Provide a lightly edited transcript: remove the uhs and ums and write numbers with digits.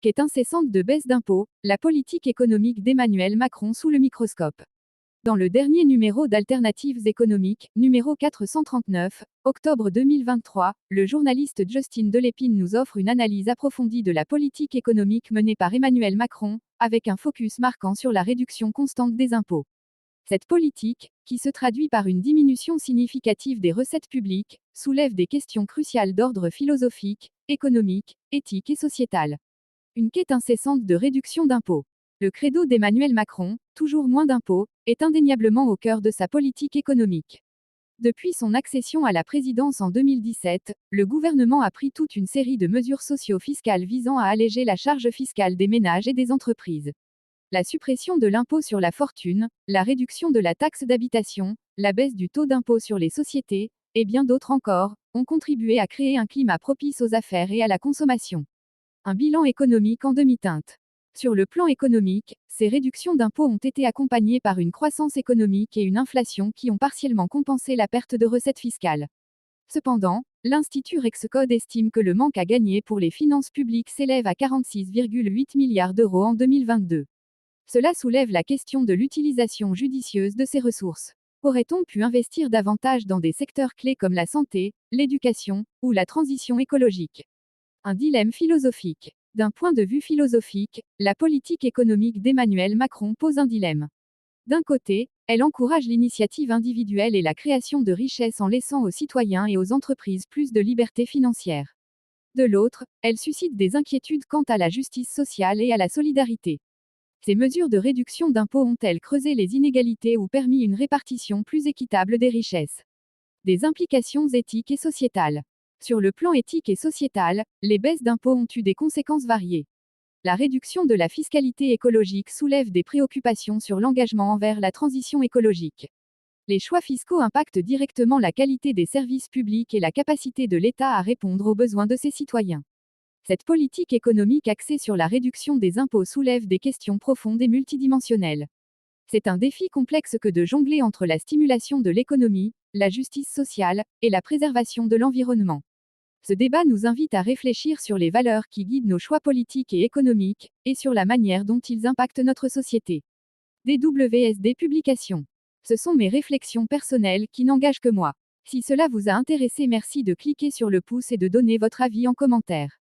Quête incessante de baisse d'impôts, la politique économique d'Emmanuel Macron sous le microscope. Dans le dernier numéro d'Alternatives économiques, numéro 439, octobre 2023, le journaliste Justin Delépine nous offre une analyse approfondie de la politique économique menée par Emmanuel Macron, avec un focus marquant sur la réduction constante des impôts. Cette politique, qui se traduit par une diminution significative des recettes publiques, soulève des questions cruciales d'ordre philosophique, économique, éthique et sociétal. Une quête incessante de réduction d'impôts. Le credo d'Emmanuel Macron, toujours moins d'impôts, est indéniablement au cœur de sa politique économique. Depuis son accession à la présidence en 2017, le gouvernement a pris toute une série de mesures socio-fiscales visant à alléger la charge fiscale des ménages et des entreprises. La suppression de l'impôt sur la fortune, la réduction de la taxe d'habitation, la baisse du taux d'impôt sur les sociétés, et bien d'autres encore, ont contribué à créer un climat propice aux affaires et à la consommation. Un bilan économique en demi-teinte. Sur le plan économique, ces réductions d'impôts ont été accompagnées par une croissance économique et une inflation qui ont partiellement compensé la perte de recettes fiscales. Cependant, l'Institut Rexecode estime que le manque à gagner pour les finances publiques s'élève à 46,8 milliards d'euros en 2022. Cela soulève la question de l'utilisation judicieuse de ces ressources. Aurait-on pu investir davantage dans des secteurs clés comme la santé, l'éducation, ou la transition écologique ? Un dilemme philosophique. D'un point de vue philosophique, la politique économique d'Emmanuel Macron pose un dilemme. D'un côté, elle encourage l'initiative individuelle et la création de richesses en laissant aux citoyens et aux entreprises plus de liberté financière. De l'autre, elle suscite des inquiétudes quant à la justice sociale et à la solidarité. Ces mesures de réduction d'impôts ont-elles creusé les inégalités ou permis une répartition plus équitable des richesses ? Des implications éthiques et sociétales. Sur le plan éthique et sociétal, les baisses d'impôts ont eu des conséquences variées. La réduction de la fiscalité écologique soulève des préoccupations sur l'engagement envers la transition écologique. Les choix fiscaux impactent directement la qualité des services publics et la capacité de l'État à répondre aux besoins de ses citoyens. Cette politique économique axée sur la réduction des impôts soulève des questions profondes et multidimensionnelles. C'est un défi complexe que de jongler entre la stimulation de l'économie, la justice sociale, et la préservation de l'environnement. Ce débat nous invite à réfléchir sur les valeurs qui guident nos choix politiques et économiques, et sur la manière dont ils impactent notre société. DWSD Publications. Ce sont mes réflexions personnelles qui n'engagent que moi. Si cela vous a intéressé, merci de cliquer sur le pouce et de donner votre avis en commentaire.